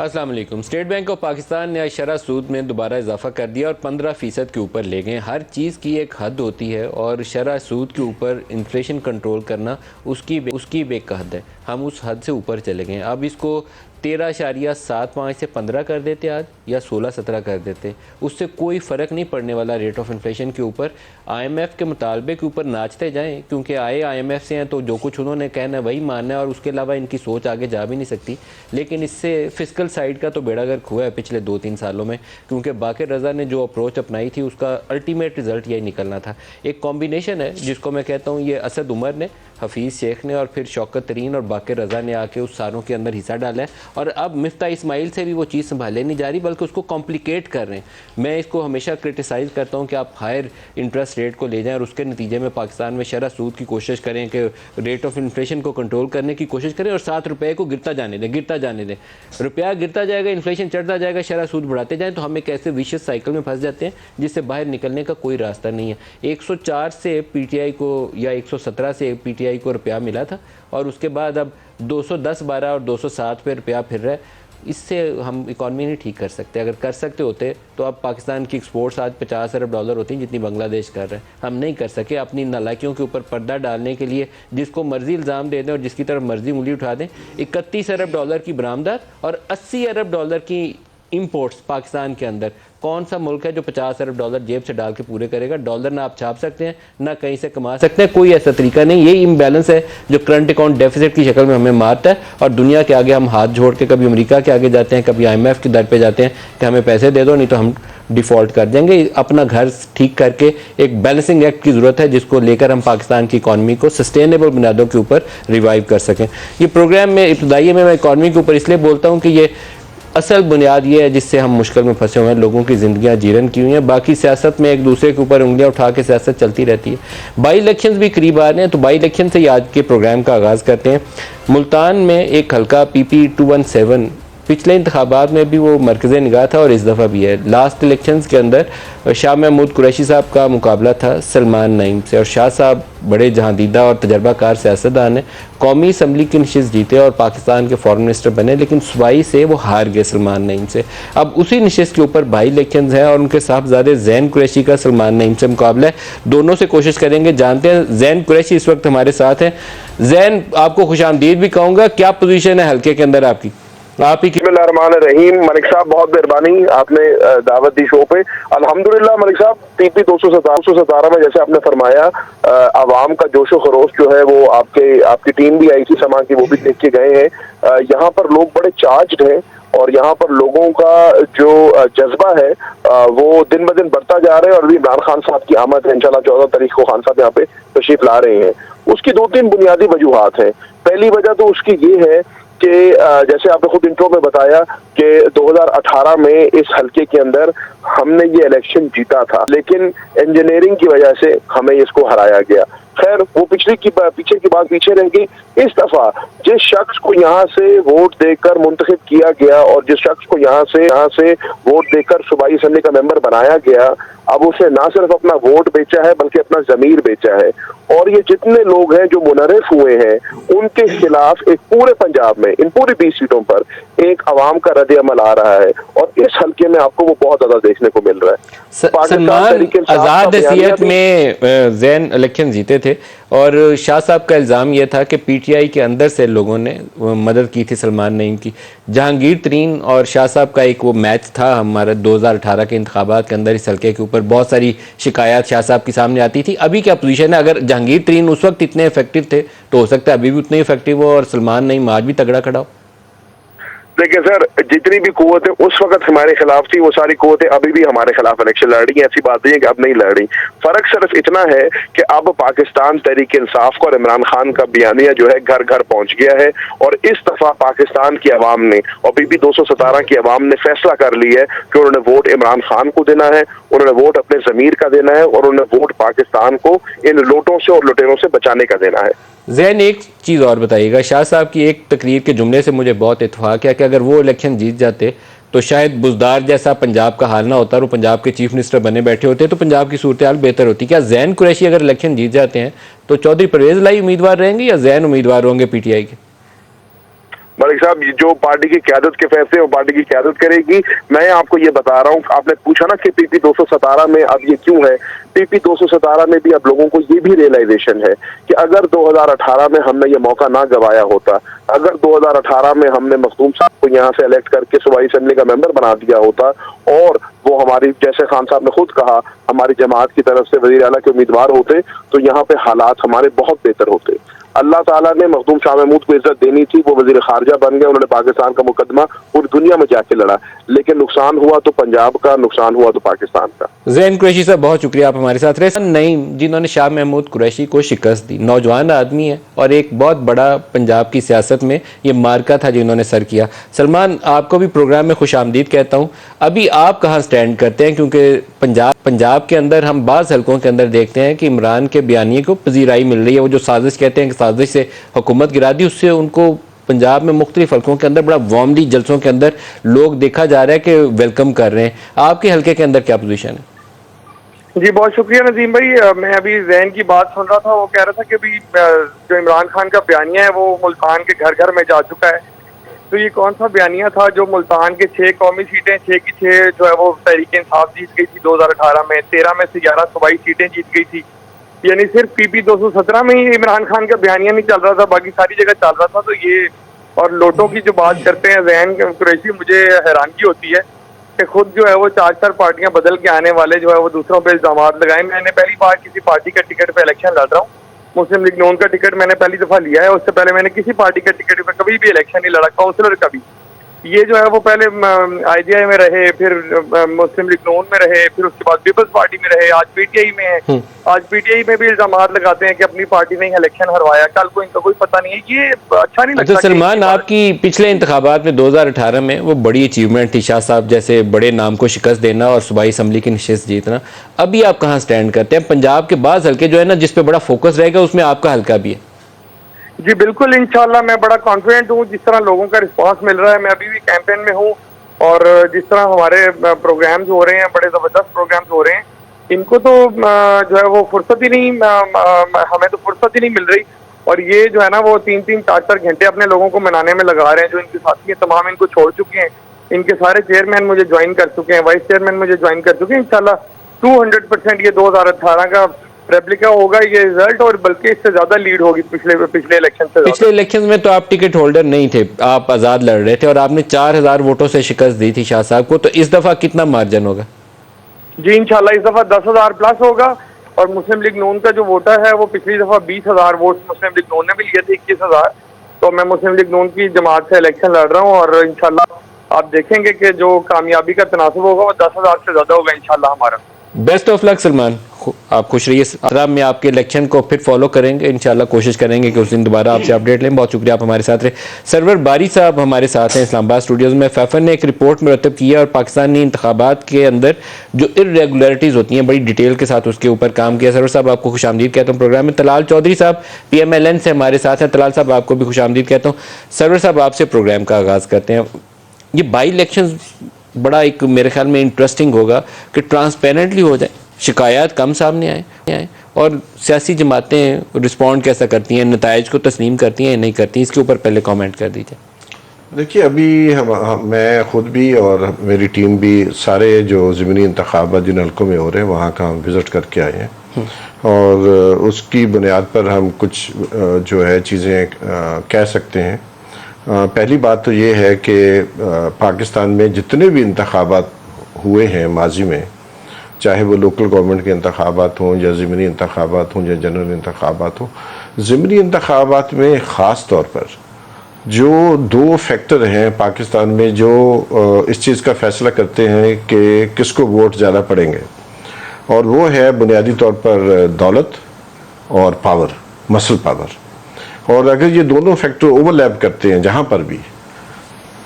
अस्सलाम वालेकुम। State bank of Pakistan ने शरह सूद में दोबारा इजाफा कर दिया और 15% के ऊपर ले गए। हर चीज़ की एक हद होती है और शरह सूद के ऊपर इन्फ्लेशन कंट्रोल करना उसकी भी एक हद है। हम उस हद से ऊपर चले गए। अब इसको 13.75 से 15 कर देते आज, या 16-17 कर देते, उससे कोई फ़र्क नहीं पड़ने वाला रेट ऑफ इन्फ्लेशन के ऊपर। IMF के मुतालबे के ऊपर नाचते जाएं, क्योंकि आए IMF से हैं तो जो कुछ उन्होंने कहना है वही मानना है और उसके अलावा इनकी सोच आगे जा भी नहीं सकती। लेकिन इससे फिस्कल साइड का तो बेड़ा गर्क हुआ है पिछले 2-3 सालों में, क्योंकि बाक़िर रज़ा ने जो अप्रोच अपनाई थी उसका अल्टीमेट रिज़ल्ट यही निकलना था। एक कॉम्बिनेशन है जिसको मैं कहता हूँ, ये असद उमर ने, हफीज़ शेख ने और फिर शौकत तरीन और बाक़िर रज़ा ने आके उस सारों के अंदर हिस्सा डाला है। और अब मिफ्ता इस्माइल से भी वो चीज़ संभाले नहीं जा रही, बल्कि उसको कॉम्प्लिकेट कर रहे हैं। मैं इसको हमेशा क्रिटिसाइज़ करता हूँ कि आप हायर इंटरेस्ट रेट को ले जाएं और उसके नतीजे में पाकिस्तान में शरह सूद की कोशिश करें कि रेट ऑफ इन्फ्लेशन को कंट्रोल करने की कोशिश करें और 7 रुपये को गिरता जाने दें। रुपया गिरता जाएगा, इन्फ्लेशन चढ़ता जाएगा, शरह सूद बढ़ाते जाएँ, तो हम एक ऐसे विशियस साइकिल में फंस जाते हैं जिससे बाहर निकलने का कोई रास्ता नहीं है। 104 से PTI को या 117 से PTI को रुपया मिला था और उसके बाद अब 210-12 और 207 पे रुपया फिर रहा है। इससे हम इकॉनमी नहीं ठीक कर सकते। अगर कर सकते होते तो अब पाकिस्तान की एक्सपोर्ट्स आज 50 अरब डॉलर होती जितनी बांग्लादेश कर रहा है। हम नहीं कर सके। अपनी नालायकियों के ऊपर पर्दा डालने के लिए जिसको मर्जी इल्ज़ाम दे दें और जिसकी तरफ मर्जी उंगली उठा दें। 31 अरब डॉलर की बरामदात और 80 अरब डॉलर की इंपोर्ट्स पाकिस्तान के अंदर। कौन सा मुल्क है जो 50 अरब डॉलर जेब से डाल के पूरे करेगा? डॉलर ना आप छाप सकते हैं ना कहीं से कमा सकते हैं, कोई ऐसा तरीका नहीं। यही इम्बैलेंस है जो करंट अकाउंट डेफिसिट की शक्ल में हमें मारता है और दुनिया के आगे हम हाथ जोड़ के कभी अमेरिका के आगे जाते हैं, कभी IMF के दर पे जाते हैं कि हमें पैसे दे दो, नहीं तो हम डिफ़ॉल्ट कर देंगे। अपना घर ठीक करके एक बैलेंसिंग एक्ट की ज़रूरत है जिसको लेकर हम पाकिस्तान की इकॉनमी को सस्टेनेबल बुनियादों के ऊपर रिवाइव कर सकें। ये प्रोग्राम में इब्तदाई में मैं इकॉनमी के ऊपर इसलिए बोलता हूँ कि ये असल बुनियाद ये है जिससे हम मुश्किल में फंसे हुए हैं। लोगों की ज़िंदगियाँ जीरन की हुई हैं। बाकी सियासत में एक दूसरे के ऊपर उंगलियां उठा के सियासत चलती रहती है। बाई इलेक्शंस भी करीब आ रहे हैं, तो बाई इलेक्शन से ही आज के प्रोग्राम का आगाज़ करते हैं। मुल्तान में एक हल्का PP 217 पिछले इंतखाबात में भी वो मरकज़ निगाह था और इस दफ़ा भी है। लास्ट इलेक्शंस के अंदर शाह महमूद कुरैशी साहब का मुकाबला था सलमान नईम से और शाह साहब बड़े जहांदीदा और तजर्बाकार सियासतदान हैं। कौमी असम्बली की नशिस्त जीते और पाकिस्तान के फॉरेन मिनिस्टर बने, लेकिन सूबाई से वो हार गए सलमान नईम से। अब उसी नशिस्त के ऊपर बाई इलेक्शंस हैं और उनके साहबजादे जैन कुरैशी का सलमान नईम से मुकाबला है। दोनों से कोशिश करेंगे। जानते हैं जैन कुरैशी इस वक्त हमारे साथ हैं। जैन, आपको खुशामदीद भी कहूँगा। क्या पोजीशन है हल्के के अंदर आपकी? आप ही बिस्मिल्लाहिर्रहमानिर्रहीम। मलिक साहब बहुत मेहरबानी, आपने दावत दी शो पे। अल्हम्दुलिल्लाह मलिक साहब, PP 217 में जैसे आपने फरमाया, आवाम का जोशो खरोश जो है वो आपकी टीम भी आई थी समा की, वो भी देख के गए हैं। यहाँ पर लोग बड़े चार्ज्ड हैं और यहाँ पर लोगों का जो जज्बा है वो दिन ब दिन बढ़ता जा रहा है। और अभी इमरान खान साहब की आमद है, इंशाल्लाह 14 तारीख को खान साहब यहाँ पे तशरीफ ला रहे हैं। उसकी 2-3 बुनियादी वजूहात हैं। पहली वजह तो उसकी ये है कि जैसे आपने खुद इंट्रो में बताया कि 2018 में इस हल्के के अंदर हमने ये इलेक्शन जीता था, लेकिन इंजीनियरिंग की वजह से हमें इसको हराया गया। खैर, वो पीछे की बात पीछे रह गई। इस दफा जिस शख्स को यहाँ से वोट देकर मुंतखब किया गया और जिस शख्स को यहाँ से वोट देकर सूबाई असेंबली का मेंबर बनाया गया, अब उसने ना सिर्फ अपना वोट बेचा है बल्कि अपना जमीर बेचा है। और ये जितने लोग हैं जो मुनर्रिफ हुए हैं उनके खिलाफ एक पूरे पंजाब में इन पूरी 20 सीटों पर एक अवाम का रद्द अमल आ रहा है और इस हल्के में आपको वो बहुत ज्यादा देखने को मिल रहा है। सलमान आजाद हैसियत में जैन इलेक्शन जीते थे और शाह साहब का इल्ज़ाम यह था कि PTI के अंदर से लोगों ने मदद की थी सलमान नईम की। जहांगीर तरीन और शाह साहब का एक वो मैच था हमारे 2018 के इंतखाबात के अंदर। इस हल्के के ऊपर बहुत सारी शिकायत शाह साहब की सामने आती थी। अभी क्या पोजीशन है? अगर जहांगीर तरीन उस वक्त इतने इफेक्टिव थे तो हो सकता है अभी भी उतने इफेक्टिव हो और सलमान नईम आज भी तगड़ा खड़ा हो। देखिए सर, जितनी भी कुव्वतें उस वक्त हमारे खिलाफ थी वो सारी कुव्वतें अभी भी हमारे खिलाफ इलेक्शन लड़ रही हैं। ऐसी बात नहीं है कि अब नहीं लड़ रही। फर्क सिर्फ इतना है कि अब पाकिस्तान तहरीक इंसाफ का और इमरान खान का बयानिया जो है घर घर पहुंच गया है और इस दफा पाकिस्तान की आवाम ने और PP 217 की आवाम ने फैसला कर लिया है कि उन्होंने वोट इमरान खान को देना है, उन्होंने वोट अपने जमीर का देना है और उन्होंने वोट पाकिस्तान को इन लोटों से और लुटेरों से बचाने का देना है। जैन, एक चीज़ और बताइएगा। शाह साहब की एक तकरीर के जुमले से मुझे बहुत इत्तेफाक है कि अगर वो इलेक्शन जीत जाते तो शायद बुज़दार जैसा पंजाब का हाल ना होता और वो पंजाब के चीफ मिनिस्टर बने बैठे होते तो पंजाब की सूरत हाल बेहतर होती। क्या जैन कुरैशी अगर इलेक्शन जीत जाते हैं तो चौधरी परवेज़ लाई उम्मीदवार रहेंगे या जैन उम्मीदवार होंगे PTI के? मलिक साहब, जो पार्टी की क़यादत के फैसले वो पार्टी की क़यादत करेगी। मैं आपको ये बता रहा हूँ, आपने पूछा ना कि पीपी 217 में अब ये क्यों है। पीपी 217 में भी अब लोगों को ये भी रियलाइजेशन है कि अगर 2018 में हमने ये मौका ना गवाया होता, अगर 2018 में हमने मखदूम साहब को यहाँ से इलेक्ट करके सूबाई असेंबली का मेंबर बना दिया होता और वो हमारी, जैसे खान साहब ने खुद कहा, हमारी जमात की तरफ से वज़ीर आला के उम्मीदवार होते, तो यहाँ पे हालात हमारे बहुत बेहतर होते। अल्लाह ताला ने मखदूम शाह महमूद को इज्जत देनी थी, वो वजीर खारजा बन गए, उन्होंने पाकिस्तान का मुकदमा पूरी दुनिया में जाके लड़ा, लेकिन नुकसान हुआ तो पंजाब का, नुकसान हुआ तो पाकिस्तान का। ज़ैन कुरैशी साहब, बहुत शुक्रिया आप हमारे साथ रहे। नईम, जिन्होंने शाह महमूद कुरैशी को शिकस्त दी, नौजवान आदमी है और एक बहुत बड़ा पंजाब की सियासत में ये मार्का था जो इन्होंने सर किया। सलमान, आपको भी प्रोग्राम में खुशामदीद कहता हूँ। अभी आप कहाँ स्टैंड करते हैं, क्योंकि पंजाब के अंदर हम बाज़ हलकों के अंदर देखते हैं कि इमरान के बयानिए को पजीराई मिल रही है। वो जो साजिश कहते हैं कि साजिश से हुकूमत गिरा दी, उससे उनको पंजाब में मुख्तलिफ हलकों के अंदर बड़ा वार्मली जलसों के अंदर लोग देखा जा रहा है कि वेलकम कर रहे हैं। आपके हलके के अंदर क्या पोजीशन है? जी बहुत शुक्रिया नजीम भाई। मैं अभी जैन की बात सुन रहा था, वो कह रहा था कि अभी जो इमरान खान का बयानिया है वो मुल्तान के घर घर में जा चुका है। तो ये कौन सा बयानिया था जो मुल्तान के 6 कौमी सीटें 6 की 6 जो है वो तहरीक इंसाफ जीत गई थी 2018 में, 13 में से 11 सूबाई सीटें जीत गई थी। यानी सिर्फ पीपी 217 में ही इमरान खान का बयानिया नहीं चल रहा था, बाकी सारी जगह चल रहा था। तो ये और लोटों की जो बात करते हैं जैन कुरैशी, मुझे हैरानगी होती है कि खुद जो है वो 4 पार्टियां बदल के आने वाले जो है वो दूसरों पे इल्जाम लगाए। मैंने पहली बार किसी पार्टी का टिकट पे इलेक्शन लड़ रहा हूँ। मुस्लिम लीग नून का टिकट मैंने पहली दफा लिया है, उससे पहले मैंने किसी पार्टी का टिकट पे कभी भी इलेक्शन नहीं लड़ा, काउंसलर का भी। ये जो है वो पहले आईजीआई में रहे, फिर मुस्लिम लीग नून में रहे, फिर उसके बाद पीपल्स पार्टी में रहे, आज पीटीआई में है। आज पीटीआई में भी इल्जाम लगाते हैं कि अपनी पार्टी ने इलेक्शन हरवाया, कल को इनका कोई पता नहीं है। ये अच्छा नहीं लगता। अच्छा सलमान, आपकी पिछले इंतखाबात में 2018 में वो बड़ी अचीवमेंट थी, शाह साहब जैसे बड़े नाम को शिकस्त देना और सूबाई असम्बली की नशिस्त जीतना। अभी आप कहाँ स्टैंड करते हैं? पंजाब के बाद हल्के जो है ना, जिस पे बड़ा फोकस रहेगा, उसमें आपका हल्का भी है। जी बिल्कुल, इंशाल्लाह मैं बड़ा कॉन्फिडेंट हूँ। जिस तरह लोगों का रिस्पांस मिल रहा है, मैं अभी भी कैंपेन में हूँ और जिस तरह हमारे प्रोग्राम्स हो रहे हैं, बड़े ज़बरदस्त प्रोग्राम्स हो रहे हैं, इनको तो जो है वो फुर्सत ही नहीं, हमें तो फुर्सत ही नहीं मिल रही। और ये जो है ना वो 3-3, 4-4 घंटे अपने लोगों को मनाने में लगा रहे हैं। जो इनके साथी हैं तमाम इनको छोड़ चुके हैं, इनके सारे चेयरमैन मुझे ज्वाइन कर चुके हैं, वाइस चेयरमैन मुझे ज्वाइन कर चुके हैं। इंशाल्लाह 200% ये 2018 का रेप्लिका होगा ये रिजल्ट, और बल्कि इससे ज्यादा लीड होगी पिछले इलेक्शन से। पिछले इलेक्शन में तो आप टिकट होल्डर नहीं थे, आप आजाद लड़ रहे थे और आपने 4000 वोटों से शिकस्त दी थी शाह साहब को। तो इस दफा कितना मार्जिन होगा? जी इंशाल्लाह इस दफा 10,000 प्लस होगा। और मुस्लिम लीग नून का जो वोटर है वो पिछली दफा 20,000 वोट मुस्लिम लीग नून ने भी लिए थे, 21,000। तो मैं मुस्लिम लीग नून की जमात से इलेक्शन लड़ रहा हूँ और इंशाल्लाह आप देखेंगे कि जो कामयाबी का तनासब होगा वो 10,000 से ज्यादा होगा इंशाल्लाह हमारा। बेस्ट ऑफ लक सलमान, आप खुश रहिए। आदाब में आपके इलेक्शन को फिर फॉलो करेंगे इंशाल्लाह, कोशिश करेंगे कि उस दिन दोबारा आपसे अपडेट लें। बहुत शुक्रिया आप हमारे साथ रहे। सरवर बारी साहब हमारे साथ हैं इस्लामाबाद स्टूडियोज़ में। फैफन ने एक रिपोर्ट मुरतब की है और पाकिस्तानी इंतखाबात के अंदर जो इर्रेगुलरिटीज़ होती हैं बड़ी डिटेल के साथ उसके ऊपर काम किया। सरवर साहब आपको खुशामदीद कहता हूँ प्रोग्राम में। तलाल चौधरी साहब PMLN से हमारे साथ हैं। तलाल साहब आपको भी खुशामदीद कहता हूँ। सरवर साहब आपसे प्रोग्राम का आगाज़ करते हैं। ये बाई इलेक्शन बड़ा एक मेरे ख्याल में इंटरेस्टिंग होगा कि ट्रांसपेरेंटली हो जाए, शिकायत कम सामने आए और सियासी जमातें रिस्पॉन्ड कैसा करती हैं, नताइज को तस्लीम करती हैं या नहीं करती, इसके ऊपर पहले कमेंट कर दीजिए। देखिए अभी मैं ख़ुद भी और मेरी टीम भी सारे जो ज़मीनी इंतखाबात जिन हल्कों में हो रहे हैं वहाँ का हम विज़िट करके आए हैं और उसकी बुनियाद पर हम कुछ जो है चीज़ें कह सकते हैं। पहली बात तो ये है कि पाकिस्तान में जितने भी इंतखाबात हुए हैं माजी में, चाहे वो लोकल गवर्नमेंट के इंतखाबात हों या ज़मीनी इंतखाबात हों या जनरल इंतखाबात हों, ज़मीनी इंतखाबात में ख़ास तौर पर जो 2 फैक्टर हैं पाकिस्तान में जो इस चीज़ का फ़ैसला करते हैं कि किसको वोट ज़्यादा पड़ेंगे, और वो है बुनियादी तौर पर दौलत और पावर, मसल पावर। और अगर ये दोनों फैक्टर ओवरलैप करते हैं जहाँ पर भी,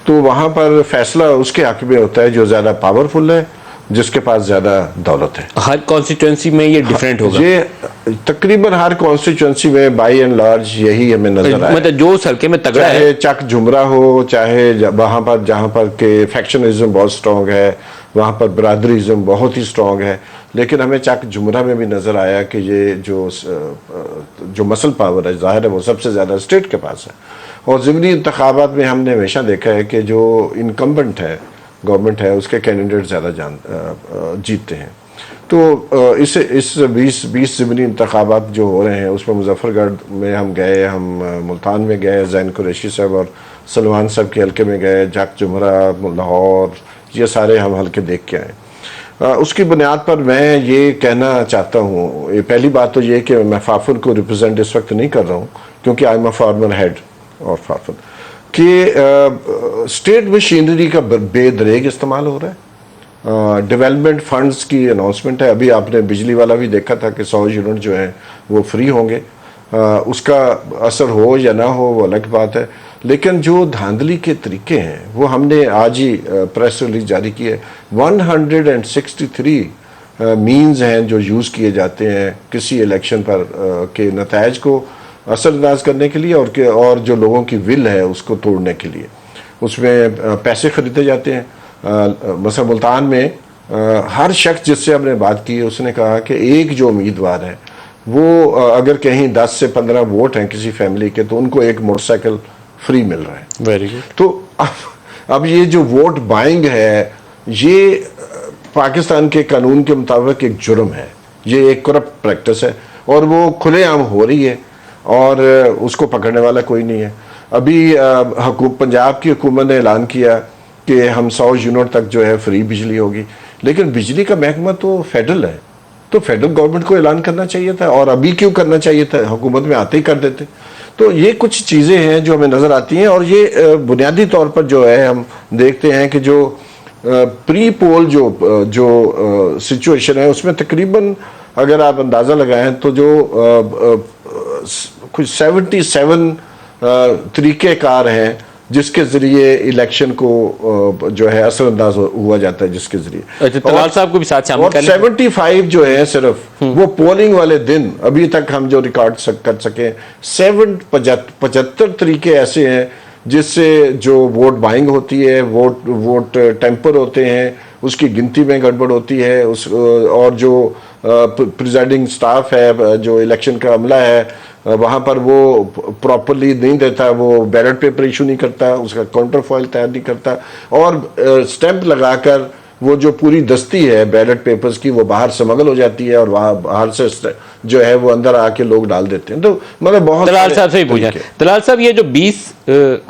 तो वहाँ पर फैसला उसके हक़ में होता है जो ज़्यादा पावरफुल है, जिसके पास ज़्यादा दौलत है। हर कॉन्स्टिट्यूंसी में ये डिफरेंट होगा। ये तकरीबन हर कॉन्स्टिट्यूंसी में बाई एंड लार्ज यही हमें नजर आया। मतलब जो हल्के में तगड़ा है, चाहे चक झुमरा हो, चाहे वहाँ पर जहाँ पर के फैक्शनिज्म बहुत स्ट्रॉन्ग है, वहाँ पर बरादरीज़म बहुत ही स्ट्रॉन्ग है, लेकिन हमें चक जुमरा में भी नज़र आया कि ये जो मसल पावर है, जाहिर है वो सबसे ज़्यादा स्टेट के पास है। और ज़िमनी इंतखाबात में हमने हमेशा देखा है कि जो इनकम्बेंट है, गवर्नमेंट है, उसके कैंडिडेट ज़्यादा जीतते हैं। तो इस 20 ज़िमनी इंतखाबात जो हो रहे हैं उसमें मुजफ्फरगढ़ में हम गए, हम मुल्तान में गए, ज़ैन कुरैशी साहब और सलमान साहब के हल्के में गए, जाक जुमरा, लाहौर, ये सारे हम हल्के देख के आए। उसकी बुनियाद पर मैं ये कहना चाहता हूँ, पहली बात तो ये कि मैं फाफुर को रिप्रेजेंट इस वक्त नहीं कर रहा हूँ क्योंकि I am a former head और फाफुर कि स्टेट मशीनरी का बेदरेग इस्तेमाल हो रहा है। डेवलपमेंट फंड्स की अनाउंसमेंट है, अभी आपने बिजली वाला भी देखा था कि 100 यूनिट जो हैं वो फ्री होंगे। उसका असर हो या ना हो वो अलग बात है, लेकिन जो धांधली के तरीके हैं वो हमने आज ही प्रेस रिलीज जारी की है। 163 मीन्स हैं जो यूज़ किए जाते हैं किसी इलेक्शन पर के नतायज को असरअंदाज करने के लिए और जो लोगों की विल है उसको तोड़ने के लिए। उसमें पैसे खरीदे जाते हैं। मसला मुल्तान में हर शख्स जिससे हमने बात की है उसने कहा कि एक जो उम्मीदवार है वो अगर कहीं 10 से 15 वोट हैं किसी फैमिली के तो उनको एक मोटरसाइकिल फ्री मिल रहा है। Very good. तो अब ये जो वोट बाइंग है ये पाकिस्तान के कानून के मुताबिक एक जुर्म है, ये एक करप्ट प्रैक्टिस है और वो खुलेआम हो रही है और उसको पकड़ने वाला कोई नहीं है। अभी पंजाब की हुकूमत ने ऐलान किया कि हम 100 यूनिट तक जो है फ्री बिजली होगी, लेकिन बिजली का महकमा तो फेडरल है, तो फेडरल गवर्नमेंट को ऐलान करना चाहिए था और अभी क्यों करना चाहिए था, हुकूमत में आते ही कर देते। तो ये कुछ चीज़ें हैं जो हमें नज़र आती हैं और ये बुनियादी तौर पर जो है हम देखते हैं कि जो प्री पोल जो सिचुएशन है उसमें तकरीबन अगर आप अंदाज़ा लगाएं तो जो कुछ 77 तरीक़ेकार हैं जिसके ज़रिए इलेक्शन को जो है असरअंदाज हुआ जाता है, जिसके ज़रिए। अच्छा, तलाल साहब को भी साथ शामिल कर लें। 75 जो है सिर्फ वो पोलिंग वाले दिन अभी तक हम जो रिकॉर्ड कर सके 75 तरीके ऐसे हैं जिससे जो वोट बाइंग होती है, वोट टेम्पर होते हैं, उसकी गिनती में गड़बड़ होती है, और जो प्रिजाइडिंग स्टाफ है, जो इलेक्शन का अमला है वहाँ पर वो प्रॉपरली नहीं देता, वो बैलेट पेपर इशू नहीं करता, उसका काउंटर फॉइल तैयार नहीं करता और स्टैंप लगाकर वो जो पूरी दस्ती है बैलेट पेपर्स की वो बाहर स्मगल हो जाती है और वहाँ बाहर से जो है वो अंदर आके लोग डाल देते हैं। तो मतलब बहुत तलाल साहब से ही पूछा। तलाल साहब, ये जो 20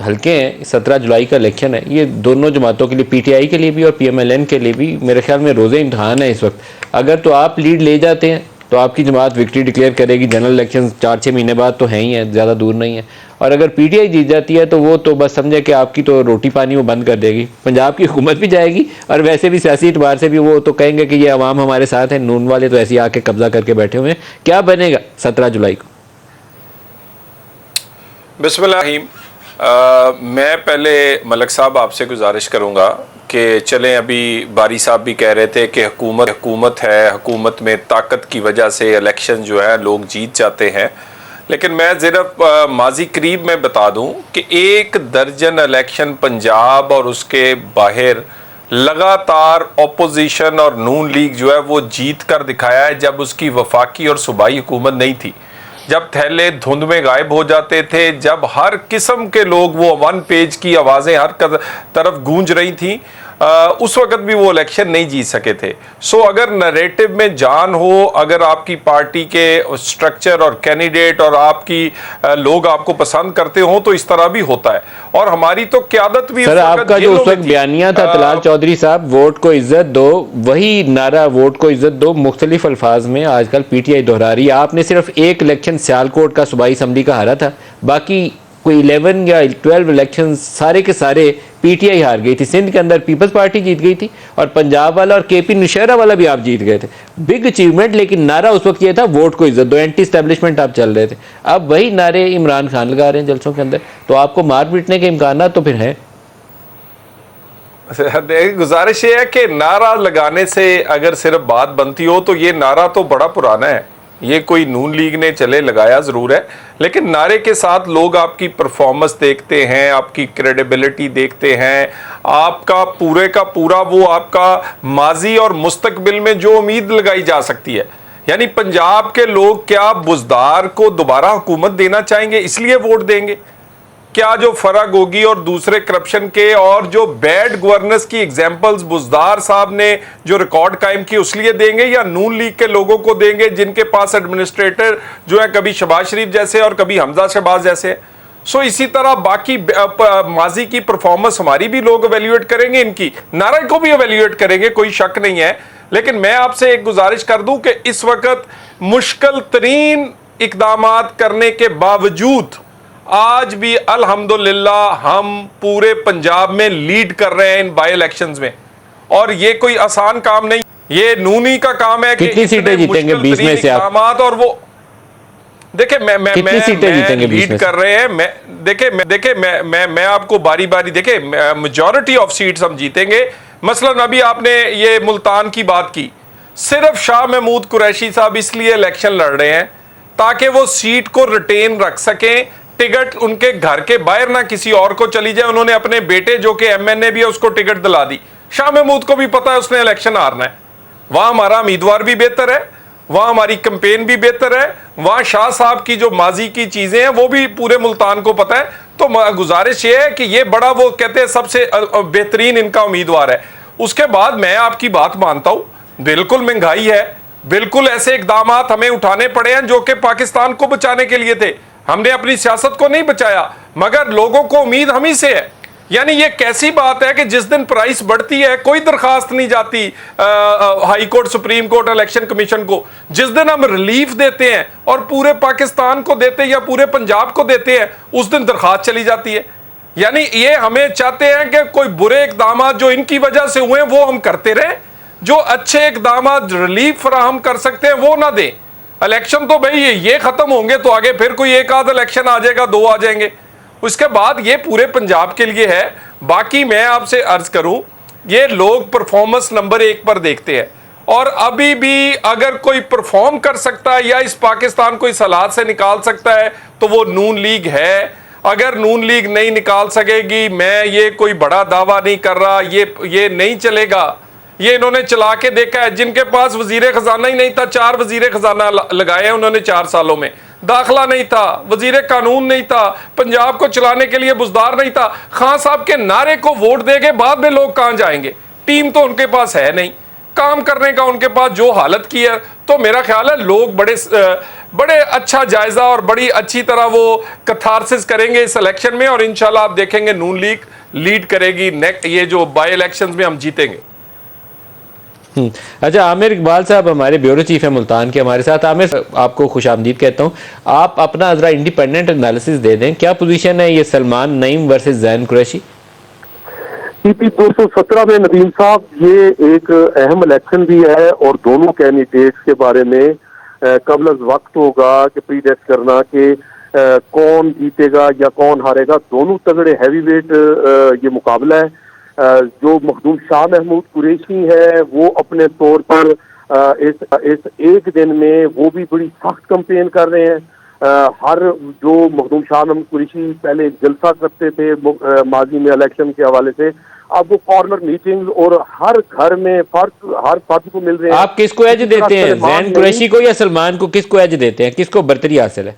हल्के हैं, 17 जुलाई का इलेक्शन है, ये दोनों जमातों के लिए, पीटीआई के लिए भी और पीएमएलएन के लिए भी मेरे ख्याल में रोज़े इम्तहान है इस वक्त। अगर तो आप लीड ले जाते हैं तो आपकी जमात विक्ट्री डिक्लेयर करेगी। जनरल इलेक्शन 4-6 महीने बाद तो है ही है, ज़्यादा दूर नहीं है। और अगर पीटीआई जीत जाती है तो वो तो बस समझे कि आपकी तो रोटी पानी वो बंद कर देगी, पंजाब की हुकूमत भी जाएगी और वैसे भी सियासी एतबार से भी वो तो कहेंगे कि ये अवाम हमारे साथ है, नून वाले तो ऐसे ही आके कब्जा करके बैठे हुए हैं। क्या बनेगा 17 जुलाई को? बिस्मिल्लाहिम। मैं पहले मलक साहब आपसे गुजारिश करूँगा कि चलें, अभी बारी साहब भी कह रहे थे कि हुकूमत है, हुकूमत में ताकत की वजह से इलेक्शन जो है लोग जीत जाते हैं, लेकिन मैं सिर्फ माजी करीब में बता दूं कि 1 दर्जन इलेक्शन पंजाब और उसके बाहर लगातार ऑपोजिशन और नून लीग जो है वो जीत कर दिखाया है जब उसकी वफाकी और सूबाई हुकूमत नहीं थी, जब थैले धुंध में गायब हो जाते थे, जब हर किस्म के लोग वो 1 पेज की आवाज़ें हर तरफ गूंज रही थी, उस वक्त भी वो इलेक्शन नहीं जीत सके थे। सो अगर नरेटिव में जान हो, अगर आपकी पार्टी के स्ट्रक्चर और कैंडिडेट और आपकी लोग आपको पसंद करते हो तो इस तरह भी होता है। और हमारी तो क़यादत भी सर, आपका जो उस वक्त बयानिया था तलाल चौधरी साहब, वोट को इज्जत दो, वही नारा वोट को इज्जत दो मुख्तलिफ अल्फाज में आजकल पीटीआई दोहरा रही है। आपने सिर्फ एक इलेक्शन सियालकोट का सूबाई असम्बली का हारा था, बाकी कोई 11 या 12 इलेक्शन सारे के सारे पीटीआई हार गई थी। सिंध के अंदर पीपल्स पार्टी जीत गई थी और पंजाब वाला और केपी नौशेरा वाला भी आप जीत गए थे। बिग अचीवमेंट, लेकिन नारा उस वक्त ये था वोट को इज्जत दो, एंटी एस्टेब्लिशमेंट आप चल रहे थे। अब वही नारे इमरान खान लगा रहे हैं जलसों के अंदर, तो आपको मार पीटने के इम्कान तो फिर हैं। गुजारिश ये है कि नारा लगाने से अगर सिर्फ बात बनती हो तो ये नारा तो बड़ा पुराना है। ये कोई नून लीग ने चले लगाया ज़रूर है, लेकिन नारे के साथ लोग आपकी परफॉर्मेंस देखते हैं, आपकी क्रेडिबिलिटी देखते हैं, आपका पूरे का पूरा वो आपका माजी और मुस्तकबिल में जो उम्मीद लगाई जा सकती है। यानी पंजाब के लोग क्या बुज़दार को दोबारा हुकूमत देना चाहेंगे इसलिए वोट देंगे? क्या जो फर्क होगी और दूसरे करप्शन के और जो बैड गवर्नेंस की एग्जांपल्स बुज़दार साहब ने जो रिकॉर्ड कायम की उसलिए देंगे, या नून लीग के लोगों को देंगे जिनके पास एडमिनिस्ट्रेटर जो है कभी शहबाज शरीफ जैसे और कभी हमजा शहबाज जैसे? सो इसी तरह बाकी माजी की परफॉर्मेंस हमारी भी लोग एवेल्यूएट करेंगे, इनकी नारा को भी एवेल्यूएट करेंगे, कोई शक नहीं है। लेकिन मैं आपसे एक गुजारिश कर दूं कि इस वक्त मुश्किल तरीन इकदामात करने के बावजूद आज भी अल्हम्दुलिल्लाह हम पूरे पंजाब में लीड कर रहे हैं इन बाई इलेक्शंस में, और ये कोई आसान काम नहीं, ये नूनी का काम है। कितनी सीटें जीतेंगे 20 में से आप? और वो देखिए मैं लीड कर रहे हैं, मैं आपको बारी बारी देखिए मेजॉरिटी ऑफ सीट्स हम जीतेंगे। मसलन अभी आपने ये मुल्तान की बात की, सिर्फ शाह महमूद कुरैशी साहब इसलिए इलेक्शन लड़ रहे हैं ताकि वो सीट को रिटेन रख सकें, टिकट उनके घर के बाहर ना किसी और को चली जाए। उन्होंने अपने बेटे जो कि MNA भी है उसको टिकट दिला दी। शाह महमूद को भी पता है उसने इलेक्शन हारना है, वहां हमारा उम्मीदवार भी बेहतर है, वहां हमारी कैंपेन भी बेहतर है, वहां शाह साहब की जो माजी की चीजें हैं वो भी पूरे मुल्तान को पता है। तो गुजारिश ये है कि ये बड़ा वो कहते हैं सबसे बेहतरीन इनका उम्मीदवार है। उसके बाद मैं आपकी बात मानता हूं, बिल्कुल महंगाई है, बिल्कुल ऐसे इकदाम हमें उठाने पड़े हैं जो कि पाकिस्तान को बचाने के लिए थे। हमने अपनी सियासत को नहीं बचाया, मगर लोगों को उम्मीद हम ही से है। यानी ये कैसी बात है कि जिस दिन प्राइस बढ़ती है कोई दरखास्त नहीं जाती high court, supreme court, election commission को। जिस दिन हम रिलीफ देते हैं और पूरे पाकिस्तान को देते हैं या पूरे पंजाब को देते हैं, उस दिन दरखास्त चली जाती है। यानी ये हमें चाहते हैं कि कोई बुरे इकदाम जो इनकी वजह से हुए वो हम करते रहे, जो अच्छे इकदाम रिलीफ फराहम कर सकते हैं वो ना दें। इलेक्शन तो भाई ये खत्म होंगे तो आगे फिर कोई एक आध इलेक्शन आ जाएगा, 2 आ जाएंगे, उसके बाद ये पूरे पंजाब के लिए है। बाकी मैं आपसे अर्ज करूं, ये लोग परफॉर्मेंस नंबर 1 पर देखते हैं, और अभी भी अगर कोई परफॉर्म कर सकता है या इस पाकिस्तान को इस हालात से निकाल सकता है तो वो नून लीग है। अगर नून लीग नहीं निकाल सकेगी, मैं ये कोई बड़ा दावा नहीं कर रहा, ये नहीं चलेगा। ये इन्होंने चला के देखा है, जिनके पास वजीर खजाना ही नहीं था, 4 वजीर खजाना लगाए हैं उन्होंने 4 सालों में, दाखिला नहीं था, वजीर कानून नहीं था, पंजाब को चलाने के लिए बुज़दार नहीं था। खान साहब के नारे को वोट देके बाद में लोग कहां जाएंगे? टीम तो उनके पास है नहीं, काम करने का उनके पास जो हालत की है। तो मेरा ख्याल है लोग बड़े अच्छा जायजा और बड़ी अच्छी तरह वो कथारसिस करेंगे इस इलेक्शन में, और इंशाल्लाह आप देखेंगे नून लीग लीड करेगी। ये जो बाई इलेक्शंस में हम जीतेंगे। अच्छा, आमिर इकबाल साहब हमारे ब्यूरो चीफ है मुल्तान के हमारे साथ। आमिर, आपको खुशामदीद कहता हूँ। आप अपना जरा इंडिपेंडेंट एनालिसिस दे दें, क्या पोजीशन है ये सलमान नईम वर्सेस जैन कुरैशी? CP 217 में नदीम साहब, ये एक अहम इलेक्शन भी है और दोनों कैंडिडेट्स के बारे में कबल वक्त होगा कि प्रीडिक्ट करना कि कौन जीतेगा या कौन हारेगा। दोनों तगड़े हैवी वेट ये मुकाबला है। जो मखदूम शाह महमूद कुरैशी है वो अपने तौर पर इस एक दिन में वो भी बड़ी सख्त कैंपेन कर रहे हैं। हर जो मखदूम शाह महमूद कुरैशी पहले जलसा करते थे माजी में इलेक्शन के हवाले से, अब वो कॉर्नर मीटिंग और हर घर में हर फर्द को मिल रहे हैं। आप किसको एज देते हैं, जैन कुरैशी को या सलमान को? किसको एज देते हैं, किसको बर्तरी हासिल है?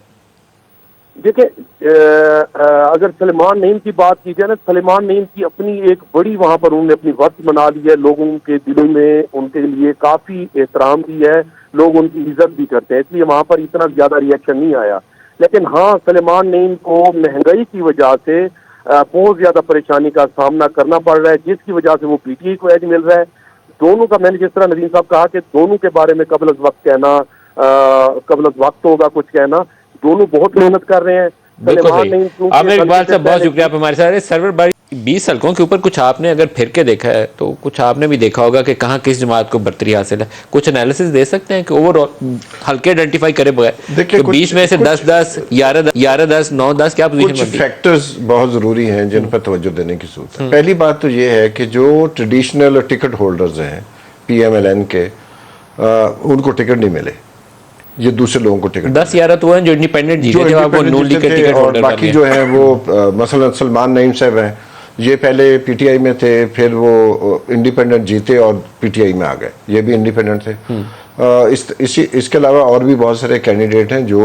देखिए, अगर सलमान नईम की बात की जाए ना, सलमान नईम की अपनी एक बड़ी वहां पर उन्होंने अपनी वक्त बना ली है, लोगों के दिलों में उनके लिए काफी एहतराम भी है, लोग उनकी इज्जत भी करते हैं, इसलिए वहां पर इतना ज्यादा रिएक्शन नहीं आया। लेकिन हाँ, सलमान नईम को महंगाई की वजह से बहुत ज्यादा परेशानी का सामना करना पड़ रहा है, जिसकी वजह से वो PTI को एज मिल रहा है। दोनों का, मैंने जिस तरह नदीम साहब कहा कि दोनों के बारे में कबल वक्त कहना, कबल वक्त होगा कुछ कहना, दोनों बहुत मेहनत कर रहे हैं। आमिर इकबाल साहब, बहुत शुक्रिया आप हमारे साथ। सरवर भाई, 20 हल्कों के ऊपर कुछ आपने अगर फिर के देखा है तो कुछ आपने भी देखा होगा कि कहाँ किस जमात को बर्तरी हासिल है। कुछ एनालिसिस दे सकते हैं कि ओवरऑल हल्के आइडेंटिफाई करे बगैर तो 20 में से 10-10, 11-10, 9-10 क्या पोजीशन बनती है? फैक्टर्स बहुत जरूरी हैं जिन पर तवज्जो देने की जरूरत है। पहली बात तो ये है कि जो ट्रेडिशनल टिकट होल्डर्स हैं PMLN के, उनको टिकट नहीं मिले। ये दूसरे लोगों को टिकट 10-11 तो हैं जो इंडिपेंडेंट जीते थे, वो independent नून लीग के जीते थे, टिकट और होल्डर बाकी बने। जो है वो मसलन सलमान नईम साहब हैं, ये पहले पीटीआई में थे, फिर वो इंडिपेंडेंट जीते और पीटीआई में आ गए, ये भी इंडिपेंडेंट थे। इसके अलावा और भी बहुत सारे कैंडिडेट हैं जो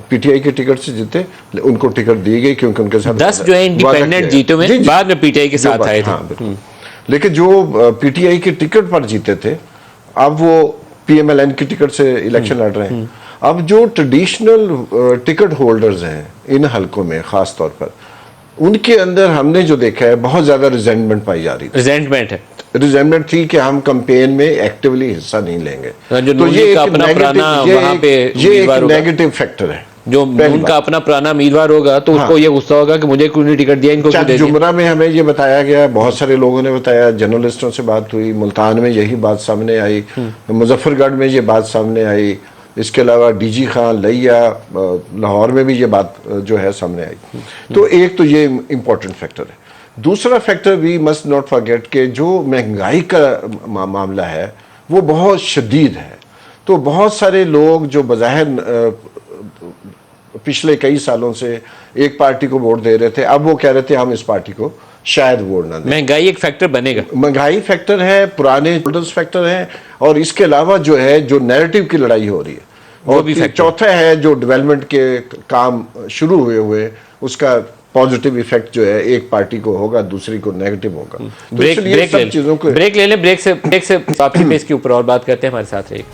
पीटीआई के टिकट से जीते, उनको टिकट दी गई क्योंकि उनके साथ 10 जो है इंडिपेंडेंट जीते हुए बाद में पीटीआई के साथ आए थे। हाँ, बिल्कुल। लेकिन जो पीटीआई के टिकट पर जीते थे, अब वो पीएमएलएन की टिकट से इलेक्शन लड़ रहे हैं। अब जो ट्रेडिशनल टिकट होल्डर्स हैं इन हलकों में खास तौर पर, उनके अंदर हमने जो देखा है बहुत ज्यादा रिजेंटमेंट पाई जा रही थी। रिजेंटमेंट थी कि हम कैंपेन में एक्टिवली हिस्सा नहीं लेंगे। तो ये एक नेगेटिव फैक्टर है। जो उनका अपना पुराना उम्मीदवार होगा तो उसको ये गुस्सा होगा कि मुझे क्यों नहीं टिकट दिया, इनको क्यों दे दिया। जुमरा में हमें ये बताया गया, बहुत सारे लोगों ने बताया, जर्नलिस्टों से बात हुई, मुल्तान में यही बात सामने आई, मुजफ्फरगढ़ में ये बात सामने आई, इसके अलावा डीजी खान लिया लाहौर में भी ये बात जो है सामने आई। तो एक तो ये इम्पोर्टेंट फैक्टर है। दूसरा factor we must not forget कि जो महंगाई का मामला है वो बहुत शदीद है। तो बहुत सारे लोग जो बज़ाहिर पिछले कई सालों से एक पार्टी को वोट दे रहे थे, अब वो कह रहे थे हम इस पार्टी को शायद वोट ना दें। महंगाई एक फैक्टर बनेगा, महंगाई फैक्टर है, पुराने होल्डर्स फैक्टर है, और इसके अलावा जो है जो नैरेटिव की लड़ाई हो रही है, और चौथा है जो डेवलपमेंट के काम शुरू हुए उसका पॉजिटिव इफेक्ट जो है एक पार्टी को होगा, दूसरी को नेगेटिव होगा। तो ब्रेक ले लें, ब्रेक से वापसी पे इसके ऊपर और बात करते हैं। हमारे साथ रहिए।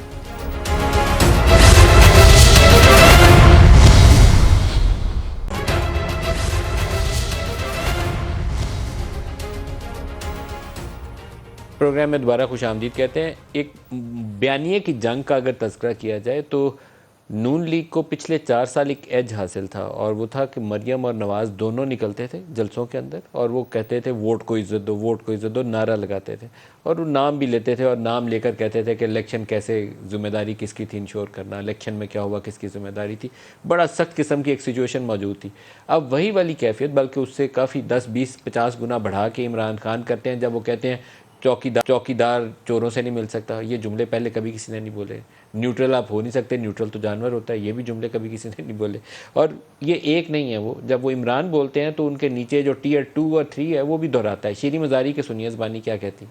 प्रोग्राम में दोबारा खुशामदीद कहते हैं। एक बयानिए की जंग का अगर तज़किरा किया जाए तो नून लीग को पिछले 4 साल एक एज हासिल था, और वो था कि मरियम और नवाज़ दोनों निकलते थे जलसों के अंदर और वो कहते थे वोट को इज़्ज़त दो, वोट को इज़्ज़त दो, नारा लगाते थे, और वो नाम भी लेते थे और नाम लेकर कहते थे कि इलेक्शन कैसे, जिम्मेदारी किसकी थी इंश्योर करना, इलेक्शन में क्या हुआ किसकी जिम्मेदारी थी। बड़ा सख्त किस्म की एक सिचुएशन मौजूद थी। अब वही वाली कैफियत बल्कि उससे काफ़ी 10, 20, 50 गुना बढ़ा के इमरान खान करते हैं जब वो कहते हैं चौकीदार चोरों से नहीं मिल सकता। ये जुमले पहले कभी किसी ने नहीं बोले। न्यूट्रल आप हो नहीं सकते, न्यूट्रल तो जानवर होता है, ये भी जुमले कभी किसी ने नहीं बोले। और ये एक नहीं है, वो जब वो इमरान बोलते हैं तो उनके नीचे जो टियर 2 और 3 है वो भी दोहराता है। शीरी मज़ारी के सुनिए ज़बानी क्या कहती।